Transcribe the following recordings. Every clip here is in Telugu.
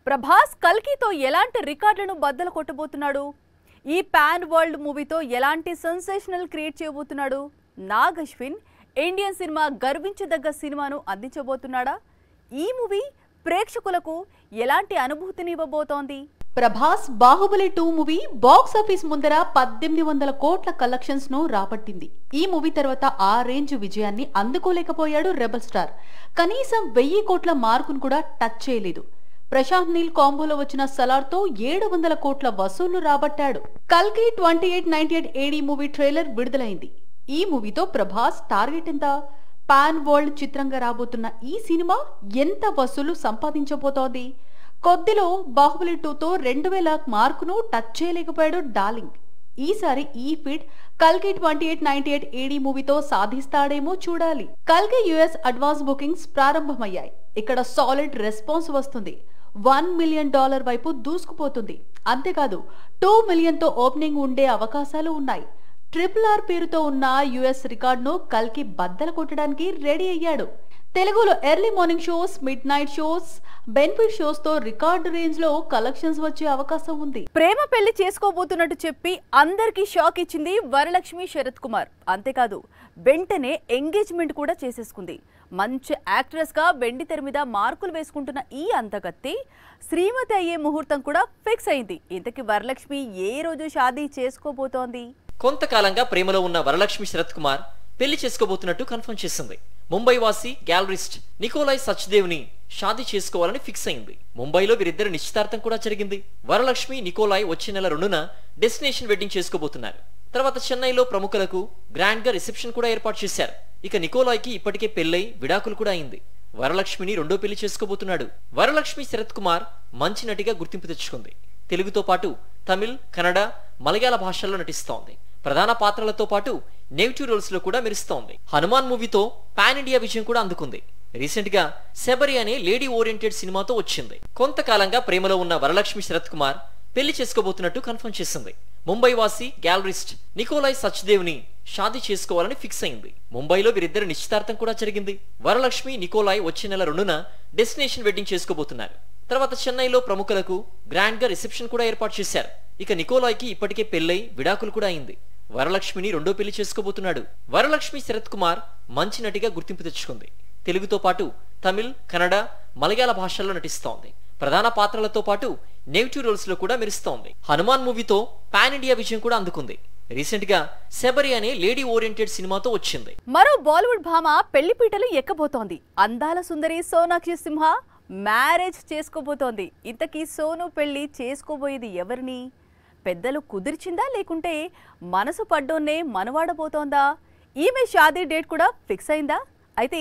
ప్రభాస్ కల్కితో ఎలాంటి రికార్డులను బద్దలు కొట్టబోతున్నాడు? ఈ పాన్ వరల్డ్ మూవీతో ఎలాంటి సెన్సేషనల్ క్రియేట్ చేయబోతున్నాడు? నాగ్ అశ్విన్ ఇండియన్ సినిమా గర్వించదగ్గ సినిమాను అందించబోతున్నాడా? ఈ మూవీ ప్రేక్షకులకు ఎలాంటి అనుభూతిని ఇవ్వబోతోంది? Prabhas Baahubali 2 movie box office ముందర 1800 కోట్ల కలెక్షన్స్ ను రాబట్టింది. ఈ మూవీ తర్వాత ఆ రేంజ్ విజయాన్ని అందుకోలేకపోయాడు రెబల్ స్టార్. కనీసం 1000 కోట్ల మార్కును కూడా టచ్ చేయలేదు. ప్రశాంత్ నీల్ కాంబోలో వచ్చిన సలార్ తో 700 కోట్ల వసూళ్లు రాబట్టాడు. కల్కి 2898 AD మూవీ ట్రైలర్ విడుదలైంది. ఈ మూవీతో ప్రభాస్ టార్గెట్ ఎంత? పాన్ వరల్డ్ చిత్రంగా రాబోతున్న ఈ సినిమా ఎంత వసూలు సంపాదించబోతోంది? కొద్దిలో బాహుబలి 2తో 2000 మార్కును టచ్ చేయలేకపోయాడు డార్లింగ్. ఈసారి ఈ ఫీట్ కల్కి 2898 AD మూవీతో సాధిస్తాడేమో చూడాలి. కల్కి US అడ్వాన్స్ బుకింగ్స్ ప్రారంభమయ్యాయి. ఇక్కడ సాలిడ్ రెస్పాన్స్ వస్తుంది. $1 మిలియన్ వైపు దూసుకుపోతుంది. అంతేకాదు 2 మిలియన్ తో ఓపెనింగ్ ఉండే అవకాశాలు ఉన్నాయి. RRR పేరుతో ఉన్న US రికార్డును కల్కి బద్దలు కొట్టడానికి రెడీ అయ్యాడు. తెలుగులో early morning shows, mid night shows, benefit shows తో రికార్డు రేంజ్ లో కలెక్షన్స్ వచ్చే అవకాశం ఉంది. ప్రేమ పెళ్లి చేసుకోబోతున్నట్టు చెప్పి అందరికీ షాక్ ఇచ్చింది వరలక్ష్మి శరత్ కుమార్. అంతేకాదు వెంటనే ఎంగేజ్మెంట్ కూడా చేసేసుకుంది. మంచి యాక్ట్రెస్ గా వెండి తెర మీద మార్కులు వేసుకుంటున్న ఈ అంతకత్తి శ్రీమతి అయ్యే ముహూర్తం కూడా ఫిక్స్ అయింది. ఇంతకీ వరలక్ష్మి ఏ రోజు షాదీ చేసుకోబోతోంది? కొంతకాలంగా ప్రేమలో ఉన్న వరలక్ష్మి శరత్ కుమార్ పెళ్లి చేసుకోబోతున్నట్టు కన్ఫర్మ్ చేసింది. ముంబై వాసి గ్యాలరిస్ట్ నికోలాయ్ సచ్దేవ్ ని షాదీ చేసుకోవాలని ఫిక్స్ అయింది. ముంబైలో వీరిద్దరి నిశ్చితార్థం కూడా జరిగింది. వరలక్ష్మి నికోలాయ్ వచ్చే నెల 2న డెస్టినేషన్ వెడ్డింగ్ చేసుకోబోతున్నారు. తర్వాత చెన్నైలో ప్రముఖులకు గ్రాండ్ గా రిసెప్షన్ కూడా ఏర్పాటు చేశారు. ఇక నికోలాయ్ కి ఇప్పటికే పెళ్లై విడాకులు కూడా అయింది. వరలక్ష్మిని రెండో పెళ్లి చేసుకోబోతున్నాడు. వరలక్ష్మి శరత్ కుమార్ మంచి నటిగా గుర్తింపు తెచ్చుకుంది. తెలుగుతో పాటు తమిళ్, కన్నడ, మలయాళ భాషల్లో నటిస్తోంది. ప్రధాన పాత్రలతో పాటు నెగిటివ్ రోల్స్ లో కూడా మెరుస్తోంది. హనుమాన్ మూవీతో పాన్ ఇండియా విజయం కూడా అందుకుంది. రీసెంట్ గా శబరి అనే లేడీ ఓరియంటెడ్ సినిమాతో వచ్చింది. కొంతకాలంగా ప్రేమలో ఉన్న వరలక్ష్మి శరత్ కుమార్ పెళ్లి చేసుకోబోతున్నట్టు కన్ఫర్మ్ చేసింది. ముంబై వాసి గ్యాలరిస్ట్ నికోలాయ్ సచ్దేవ్ ని షాదీ చేసుకోవాలని ఫిక్స్ అయింది. ముంబైలో వీరిద్దరి నిశ్చితార్థం కూడా జరిగింది. వరలక్ష్మి నికోలాయ్ వచ్చే నెల 2న డెస్టినేషన్ వెడ్డింగ్ చేసుకోబోతున్నారు. తర్వాత చెన్నైలో ప్రముఖులకు గ్రాండ్ గా రిసెప్షన్ కూడా ఏర్పాటు చేశారు. ఇక నికోలాయ్ కి ఇప్పటికే పెళ్లై విడాకులు కూడా అయింది. వరలక్ష్మిని రెండో పెళ్లి చేసుకోబోతున్నాడు. వరలక్ష్మి శరత్ కుమార్ మంచి నటిగా గుర్తింపు తెచ్చుకుంది. తెలుగుతో పాటు తమిళ్, కన్నడ, మలయాళ భాషల్లో నటిస్తోంది. ప్రధాన పాత్రలతో పాటు నెగిటివ్ రోల్స్ లో కూడా మెరుస్తోంది. హనుమాన్ మూవీతో పాన్ ఇండియా విజయం కూడా అందుకుంది. రీసెంట్ గా శబరి అనే లేడీ ఓరియంటెడ్ సినిమాతో వచ్చింది. మరో బాలీవుడ్ భామ పెళ్లి పీటలు ఎక్కబోతోంది. అందాల సుందరి సోనాక్షి సింహ మ్యారేజ్ చేసుకోబోతోంది. ఇంతకీ సోను పెళ్లి చేసుకోబోయేది ఎవరిని? పెద్దలు కుదిర్చిందా లేకుంటే మనసు పడ్డోన్నే మనవాడబోతోందా? ఈమె షాదీ డేట్ కూడా ఫిక్స్ అయిందా? అయితే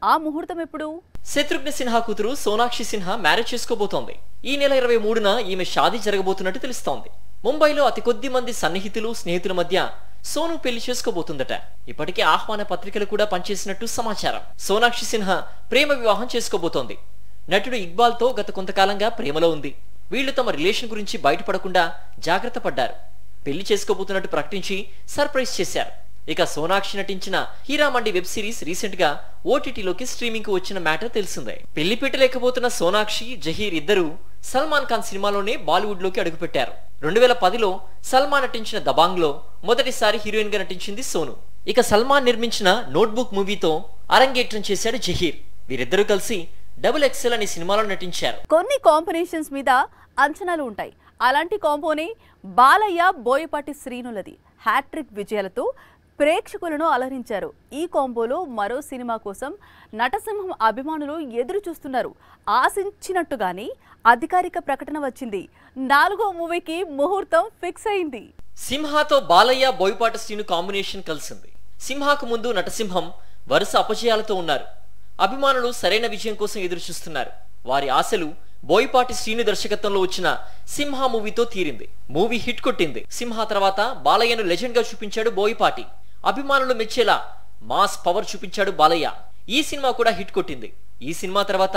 ఆ ముహూర్తం ఎప్పుడు? శత్రుఘ్న సిన్హా కూతురు సోనాక్షి సిన్హా మ్యారేజ్ చేసుకోబోతోంది. ఈ నెల 23న ఈమె షాదీ జరగబోతున్నట్టు తెలుస్తోంది. ముంబైలో అతి కొద్ది మంది సన్నిహితులు, స్నేహితుల మధ్య సోను పెళ్లి చేసుకోబోతుందట. ఇప్పటికే ఆహ్వాన పత్రికలు కూడా పనిచేసినట్టు సమాచారం. సోనాక్షి సిన్హా ప్రేమ వివాహం చేసుకోబోతోంది. నటుడు ఇక్బాల్ తో గత కొంతకాలంగా ప్రేమలో ఉంది. వీళ్లు తమ రిలేషన్ గురించి బయటపడకుండా జాగ్రత్త పడ్డారు. పెళ్లి చేసుకోబోతున్నట్టు ప్రకటించి సర్ప్రైజ్ చేశారు. ఇక సోనాక్షి నటించిన హీరామండి వెబ్ సిరీస్ రీసెంట్ గా ఓటీటీలోకి స్ట్రీమింగ్ కు వచ్చిన మ్యాటర్ తెలిసిందే. పెళ్లి పీట లేకపోతున్న సోనాక్షి, జహీర్ ఇద్దరు సల్మాన్ ఖాన్ సినిమాలోనే బాలీవుడ్ లోకి అడుగుపెట్టారు. 2010లో సల్మాన్ నటించిన దబాంగ్ లో మొదటిసారి హీరోయిన్ గా నటించింది సోను. ఇక సల్మాన్ నిర్మించిన నోట్బుక్ మూవీతో అరంగేట్రం చేశాడు జహీర్. వీరిద్దరూ కలిసి XXL అనే సినిమాలో నటించారు. కొన్ని కాంబినేషన్స్ మీద అంచనాలు ఉంటాయి. అలాంటి కాంబోనే బాలయ్య, బోయపాటి శ్రీనులది. హ్యాట్రిక్ విజయాలతో ప్రేక్షకులను అలరించారు. ఈ కాంబోలో మరో సినిమా కోసం నటసింహం అభిమానులు ఎదురు చూస్తున్నారు. ఆశించినట్టుగానే అధికారిక ప్రకటన వచ్చింది. 4వ మూవీకి ముహూర్తం ఫిక్స్ అయింది. సింహాతో బాలయ్య, బోయపాటి శ్రీను కాంబినేషన్ కలిసింది. సింహాకు ముందు నటసింహం వరుస అపజయాలతో ఉన్నారు. అభిమానులు సరైన విజయం కోసం ఎదురు చూస్తున్నారు. వారి ఆశలు బోయపాటి శ్రీను దర్శకత్వంలో వచ్చిన సింహ మూవీతో తీరింది. మూవీ హిట్ కొట్టింది. సింహ తర్వాత బాలయ్యను లెజెండ్ గా చూపించాడు బోయపాటి. అభిమానులు మెచ్చేలా మాస్ పవర్ చూపించాడు బాలయ్య. ఈ సినిమా కూడా హిట్ కొట్టింది. ఈ సినిమా తర్వాత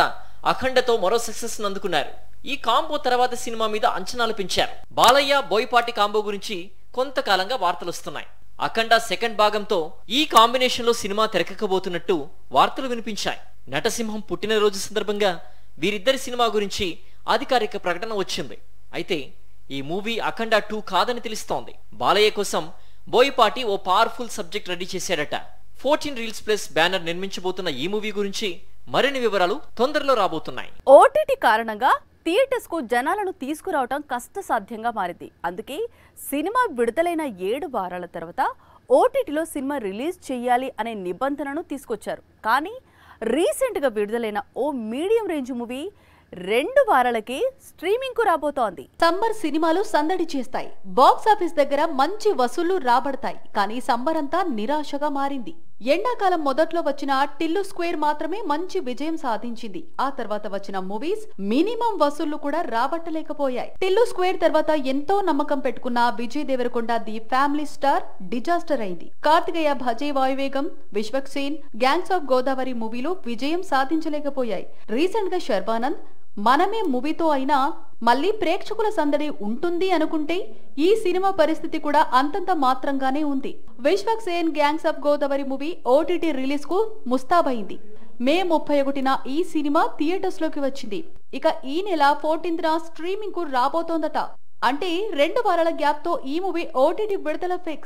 అఖండతో మరో సక్సెస్ అందుకున్నారు. ఈ కాంబో తర్వాత సినిమా మీద అంచనాలు పెంచారు. బాలయ్య, బోయపాటి కాంబో గురించి కొంతకాలంగా వార్తలు వస్తున్నాయి. అఖండ సెకండ్ భాగంతో ఈ కాంబినేషన్ లో సినిమా తెరకెక్కబోతున్నట్టు వార్తలు వినిపించాయి. నటసింహం పుట్టినరోజు సందర్భంగా వీరిద్దరి సినిమా గురించి అధికారిక ప్రకటన వచ్చింది. అయితే ఈ మూవీ అఖండ 2 కాదని తెలుస్తోంది. బాలయ్య కోసం బోయపాటి ఓ పవర్ఫుల్ సబ్జెక్ట్ రెడీ చేశాడట. 14 రీల్స్ ప్లస్ బ్యానర్ నిర్మించబోతున్న ఈ మూవీ గురించి మరిన్ని వివరాలు తొందరలో రాబోతున్నాయి. ఓటీటీ కారణంగా థియేటర్స్ కు జనాలను తీసుకురావటం కష్టసాధ్యంగా మారింది. అందుకే సినిమా విడుదలైన 7 వారాల తర్వాత ఓటీటీలో సినిమా రిలీజ్ చేయాలి అనే నిబంధనను తీసుకొచ్చారు. కానీ రీసెంట్ గా విడుదలైన ఓ మీడియం రేంజ్ మూవీ 2 వారాలకే స్ట్రీమింగ్ కు రాబోతోంది. సమ్మర్ సినిమాలు సందడి చేస్తాయి, బాక్స్ ఆఫీస్ దగ్గర మంచి వసూళ్లు రాబడతాయి. కానీ సమ్మర్ అంతా నిరాశగా మారింది. ఎండాకాలం మొదట్లో వచ్చిన టిల్లు స్క్వేర్ మాత్రమే మంచి విజయం సాధించింది. ఆ తర్వాత వచ్చిన మూవీస్ మినిమం వసూళ్లు కూడా రాబట్టలేకపోయాయి. టిల్లు స్క్వేర్ తర్వాత ఎంతో నమ్మకం పెట్టుకున్న Vijay Deverakonda the family star disaster అయింది. కార్తికేయ భజే వాయువేగం, విశ్వక్ సేన్, గ్యాంగ్స్ ఆఫ్ గోదావరి మూవీలు విజయం సాధించలేకపోయాయి. రీసెంట్ గా శర్వానంద్ మనమే మూవీతో అయినా మళ్ళీ ప్రేక్షకుల సందడి ఉంటుంది అనుకుంటే ఈ సినిమా పరిస్థితి కూడా అంతంత మాత్రంగానే ఉంది. Vishwak Sen gangs of Godavari movie OTT release కు ముస్తాబైంది. మే 31న ఈ సినిమా థియేటర్స్ లోకి వచ్చింది. ఇక ఈ నెల 14న స్ట్రీమింగ్ కు రాబోతోందట. అంటే 2 వారాల గ్యాప్ తో ఈ మూవీ ఓటీటీ విడుదల ఫిక్స్.